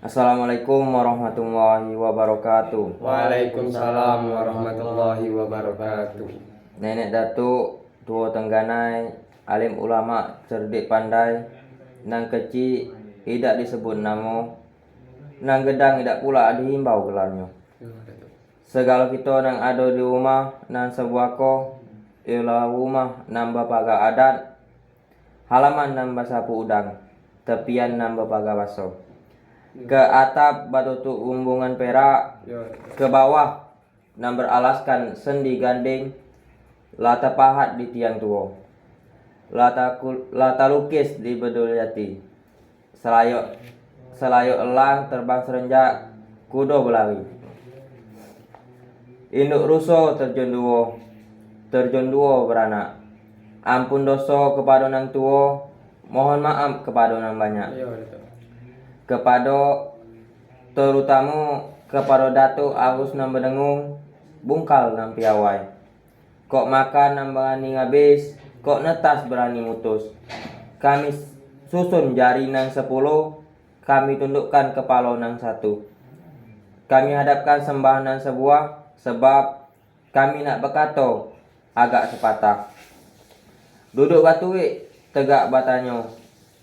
Assalamualaikum warahmatullahi wabarakatuh. Waalaikumsalam warahmatullahi wabarakatuh. Nenek datuk tua tengganai, alim ulama cerdik pandai, nang kecil tidak disebut namo, nang gedang tidak pula dihimbau gelarnya. Segala kita nang ada di rumah nang sebuah ko, ialah rumah nang bapaga adat, halaman nang basapu udang, tepian nang bapaga baso. Ke atap batutu umbungan perak, ke bawah nang beralaskan sendi ganding, lata pahat di tiang tua, lata lukis di bedul jati, selayok elang terbang serenjak, kudo berlari, induk ruso terjun duo beranak, ampun dosa kepada nang tua, mohon maaf kepada nang banyak, kepada terutama kepada datuk arus nang berdengung, bungkal nang piawai, kok makan nang berani ngabis, kok netas berani mutus. Kami susun jari nang 10, kami tundukkan kepala nang 1. Kami hadapkan sembah nang sebuah, sebab kami nak berkata agak sepatah. Duduk batuik tegak batanyo,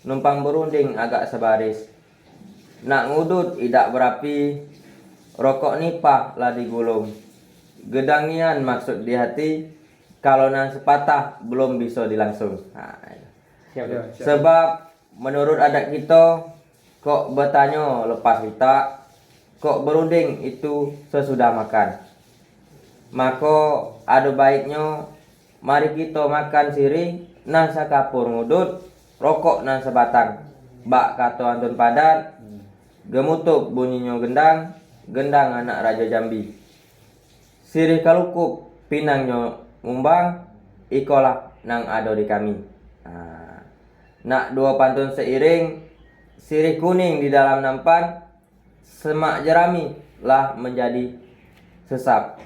numpang berunding agak sebaris. Nak ngudut idak berapi, rokok nipah lah digulung. Gedangian maksud di hati, kalau nang sepatah belum bisa dilangsung. Sebab menurut adat kita, kok bertanya lepas kita, kok berunding itu sesudah makan. Maka ada baiknya mari kita makan sirih nang sakapur ngudut, rokok nang sebatang. Bak kata Antun Padat, gemutuk bunyinya gendang, gendang anak Raja Jambi. Sirih kalukup pinangnya ngumbang, ikolah nang ada di kami. Nak dua pantun seiring, sirih kuning di dalam nampan, semak jerami lah menjadi sesap.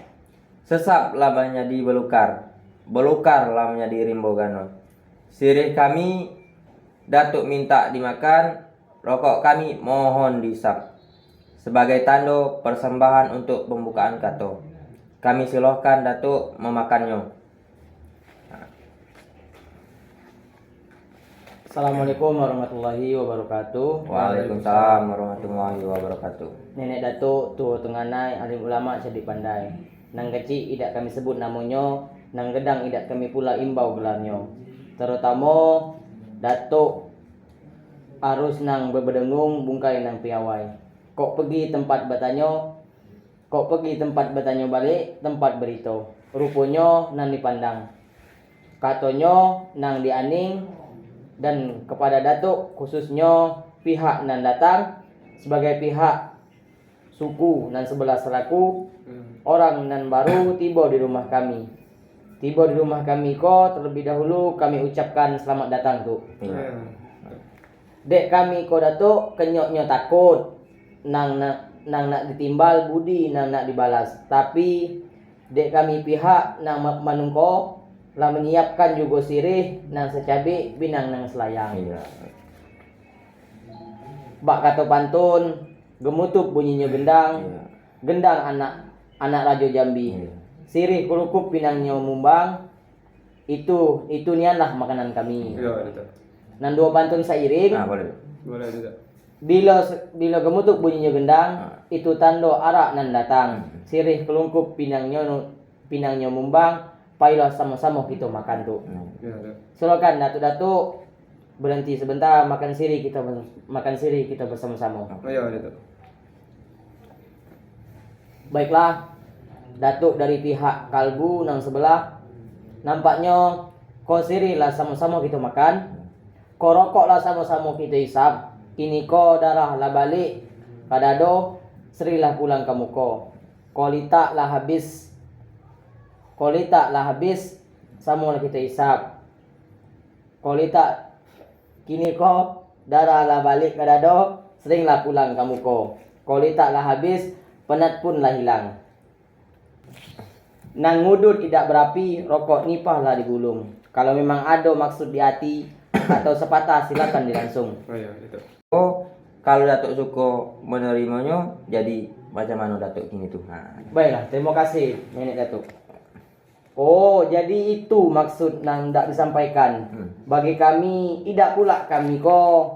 Sesap lah menjadi belukar, belukar lah menjadi rimbogano. Sirih kami datuk minta dimakan, rokok kami mohon disap. Sebagai tanda persembahan untuk pembukaan kato, kami silahkan datuk memakannya. Assalamualaikum warahmatullahi wabarakatuh. Waalaikumsalam warahmatullahi wabarakatuh. Nenek datuk tua tengganai, alim ulama cerdik pandai. Nang kecil idak kami sebut namonyo, nang gedang idak kami pula imbau gelarnyo. Terutama datuk arus nang berdengung bungkai nang piawai. Kok pergi tempat bertanyo balik tempat berito. Ruponyo nang dipandang, katonyo nang dianing, dan kepada datuk khususnya pihak nan datang sebagai pihak suku nan sebelah selaku orang nan baru tiba di rumah kami. Tiba di rumah kami ko terlebih dahulu kami ucapkan selamat datang tu. Dek kami ko datuk kenyoknya takut nang nak ditimbal budi nang nak dibalas. Tapi dek kami pihak nang manungko lah menyiapkan juga sirih nang secabe binang nang selayang. Bak kata pantun, gemutuk bunyinya gendang, gendang anak Raja Jambi. Sirih kulukup pinangnya mumbang, itu nianlah makanan kami. Nan dua pantun seiring. Boleh juga. Bila gemutuk bunyinya gendang, itu tanda arak nan datang. Sirih kelungkup pinangnya mumbang, paylah sama-sama kita makan tuh. Silakan datuk-datuk berhenti sebentar makan sirih kita bersama-sama. Baiklah, datuk dari pihak kalbu nang sebelah, nampaknya ko sirih lah sama-sama kita makan, ko rokok lah sama-sama kita isap. Kini ko darah lah balik, kadado serilah pulang kamu ko. Kolita lah habis, sama kita isap. Kolita kini ko darah lah balik kadado, seringlah pulang kamu ko. Kolita lah habis, penat pun lah hilang. Nang ngudut tidak berapi, rokok nipah lah digulung. Kalau memang ada maksud di hati atau sepatah silakan dilangsung. kalau Datuk suka menerimanya, jadi macam mana Datuk kini tuh? Nah, Baiklah, terima kasih Nenek Datuk. Oh, jadi itu maksud nang dak disampaikan. Bagi kami, tidak pula kami ko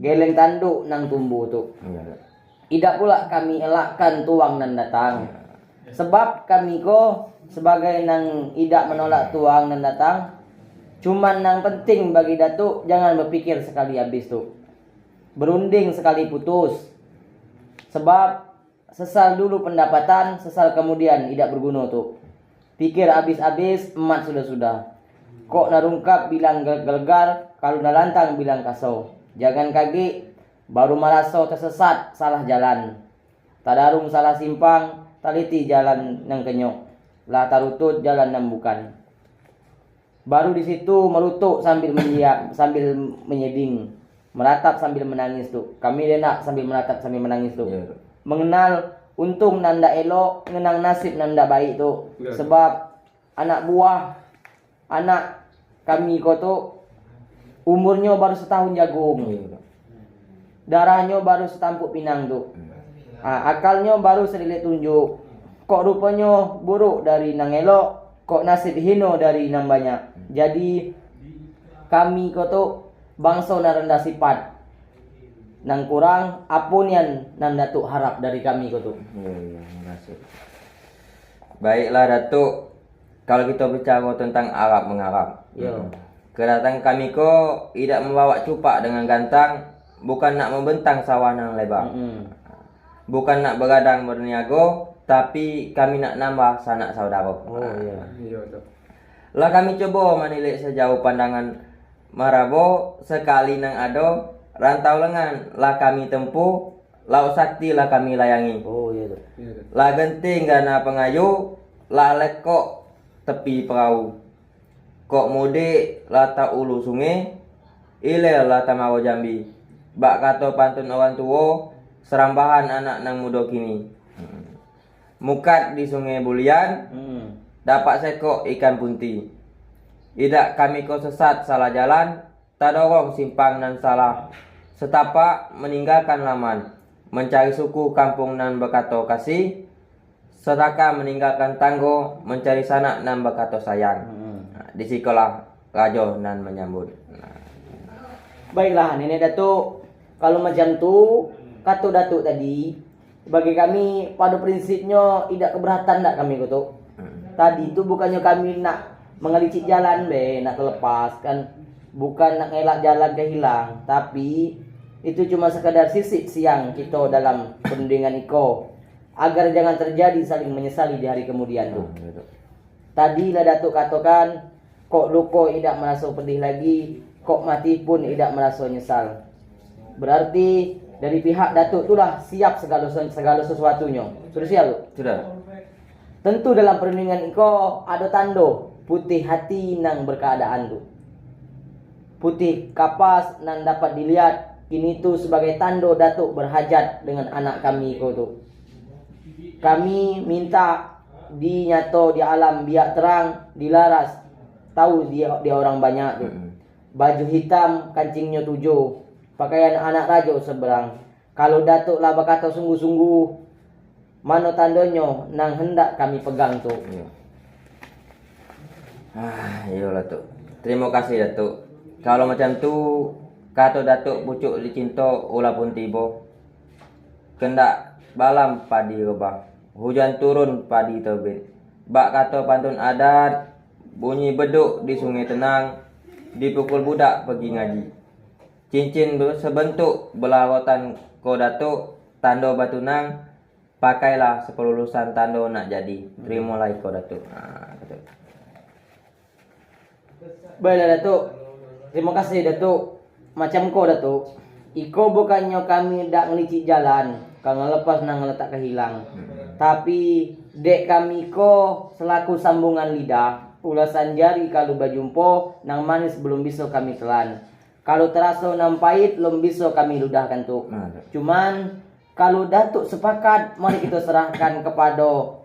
geleng tanduk nang tumbuh tu. iya. Tidak pula kami elakkan tuang nan datang. Sebab kami ko sebagai nang tidak menolak tuang nan datang, cuman nang penting bagi Datuk jangan berpikir sekali habis tu. Berunding sekali putus. Sebab sesal dulu pendapatan, sesal kemudian tidak berguna tu. Pikir habis-habis, emat sudah-sudah. Kok narungkap bilang gelgar, kalau nalantang bilang kasau. Jangan kaget, baru malaso tersesat, salah jalan. Tadarung salah simpang, taliti jalan nang kenyok. Lah tarutut jalan nang bukan. Baru di situ melutuk sambil sambil menyeding. Meratap sambil menangis tu. Kami denak sambil meratap sambil menangis tu. Iya. Mengenal untung nanda elok, ngenang nasib nanda baik tu. Ya. Sebab anak buah anak kami ko tu umurnya baru setahun jagung. Iya. Darahnya baru setampuk pinang tu. Akalnya baru selilit tunjuk. Kok rupanya buruk dari nang elok, kok nasib hino dari nang banyak. Jadi kami ko tu bangsa na rendah sifat. Nang kurang apun yang nang Datuk harap dari kami ko tu. Iya, makasih. Baiklah Datuk, kalau kita bicara tentang Arab mengarab. Yo. Kedatangan kami ko tidak membawa cupak dengan gantang, bukan nak membentang sawah nang lebar. Bukan nak begadang berniaga, tapi kami nak nambah sanak saudara. Oh iya. Iya Datuk. Lah kami coba menilik sejauh pandangan marabo sekali nang ado rantau lengan lah kami tempuh, laut sakti lah kami layangi. Oh iya tu. Iya Datuk. Lah genting gana pengayu, lah lekok tepi perahu. Kok mudik lah tak ulu sungai, ilel lah tamawa jambi. Bak kata pantun orang tua, serambahan anak nang muda kini. Mukat di sungai Bulian, dapat sekok ikan punti. Idak kami ko sesat salah jalan, tak dorong simpang nan salah. Setapak meninggalkan laman, mencari suku kampung nan berkato kasih. Sedaka meninggalkan tanggo, mencari sanak nan berkato sayang. Di sekolah rajo nan menyambut. Baiklah Nenek Datuk, kalau macam tu kata Datuk tadi, bagi kami pada prinsipnya tidak keberatan tak kami ko tu. Tadi tu bukannya kami nak mengelicit jalan nak terlepas kan, bukan nak ngelak jalan kehilang, tapi itu cuma sekadar sisik siang kita dalam perundingan iko agar jangan terjadi saling menyesali di hari kemudian tu. Tadi lah Datuk katakan, kok luko tidak merasa pedih lagi, kok mati pun tidak merasa nyesal. Berarti dari pihak Datuk itulah siap segala sesuatunya. Sudah siap tu? Sudah. Tentu dalam perundingan iko ada tando putih hati nang berkeadaan tu. Putih kapas nang dapat dilihat kini tu sebagai tando Datuk berhajat dengan anak kami ko tu. Kami minta di nyato di alam biak terang dilaras, tahu dia orang banyak tu. Baju hitam kancingnya 7, pakaian anak raja seberang. Kalau Datuk lah berkata sungguh-sungguh, mana tandanya nang hendak kami pegang tu. Iya. Iyalah Datuk. Terima kasih Datuk. Kalau macam tu kata Datuk pucuk dicinta ulah pun tiba. Kendak balam padi rebah. Hujan turun padi terbit. Bak kata pantun adat, bunyi beduk di sungai tenang, dipukul budak pergi ngaji. Cincin sebentuk belaratan ko Datuk, tanda batu nang, pakailah sepelulusan tanda nak jadi. Terimalah ko Datuk. Kata. Baiklah Datuk. Terima kasih Datuk. Macam kau Datuk, iko bukannya kami dak ngelicik jalan, kalau lepas nang letak kehilang. Tapi dek kami ko selaku sambungan lidah, ulasan jari kalau berjumpa nang manis belum bisa kami telan. Kalau terasa nang pahit belum bisa kami ludahkan tu. Cuman kalau Datuk sepakat, mari kita serahkan kepada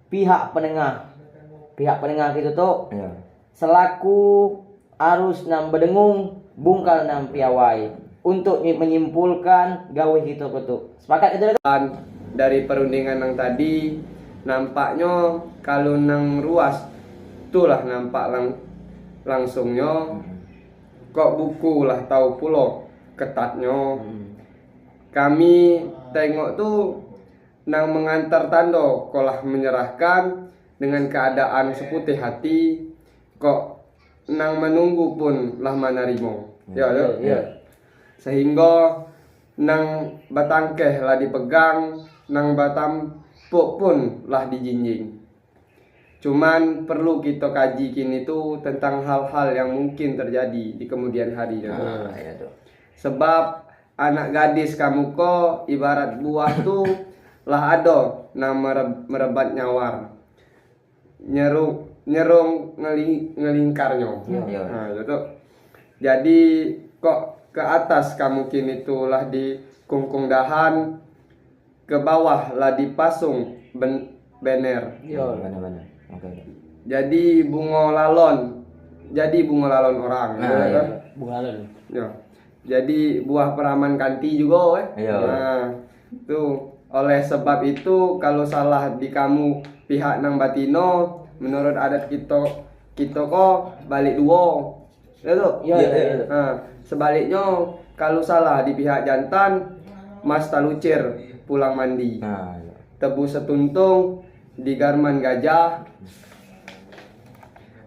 pihak penengah. Pihak penengah kita tu Ya. selaku arus nang berdengung, bungkal nang piawai. untuk menyimpulkan gawe kita betul. Sepakat itu? Dan dari perundingan yang tadi nampaknya kalau nang ruas itulah nampak langsungnya kok buku lah tahu pulo ketatnya. Kami tengok tuh nang mengantar tando kolah menyerahkan dengan keadaan seputih hati, kok nang menunggu pun lah manarimo. Ya, Ya. sehingga nang batangkeh lah dipegang, nang batampuk pun lah dijinjing. Cuman perlu kita kaji kini tuh tentang hal-hal yang mungkin terjadi di kemudian hari. Ya tuh. Sebab anak gadis kamu kok ibarat buah tuh lah ada nang merebat nyawar, nyerung ngelingkarnya. Iya. Nah, gitu. Jadi kok ke atas kamu kini tuh lah di kungkung dahan, ke bawah lah dipasung banner. Yo. Benar-benar. Oke. Jadi bunga lalon orang. Nah, gitu, iya. kan? Bunga lun. Ya. Jadi buah peraman kanti juga, Iya. Nah, tuh oleh sebab itu kalau salah di kamu pihak nang batino, menurut adat kita kok balik dua. Ya tuh. Iya. Nah, sebaliknya kalau salah di pihak jantan, mas talucir pulang mandi. Nah, iya. Tebu setuntung di garman gajah.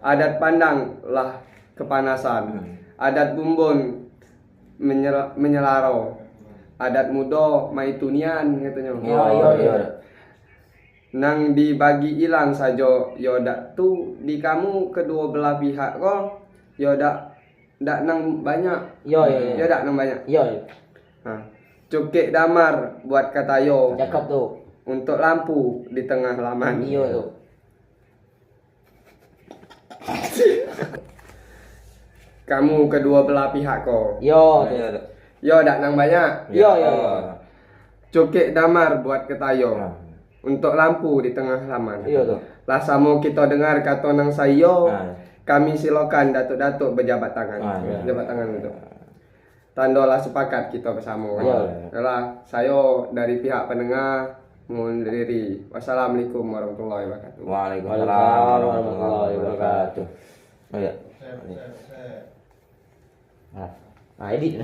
Adat pandang lah kepanasan. Adat bumbun menyelaro. Adat mudo maitunian katanya. Iya. Nang dibagi hilang saja yodak tuh di kamu kedua belah pihak kok yodak dak nang banyak. Yo. Yodak nang banyak. Yo. Nah, cukik damar buat katayo Cakep tuh. untuk lampu di tengah laman. Iya tuh. Kamu kedua belah pihak kok. Yo. Iya. Yo dak nang banyak. Yo. Cukik damar buat ketayo Nah. untuk lampu di tengah laman. Iya tuh. Lah samo kita dengar kata nang sayo, Nah. kami silakan datuk-datuk berjabat tangan. Ah, iya. Jabat tangan itu. Tandolah sepakat kita bersama. Iya. Yalah, sayo dari pihak penengah mengundur diri. Wassalamualaikum warahmatullahi wabarakatuh. Waalaikumsalam warahmatullahi wabarakatuh. Oh, iya. Nah, edit.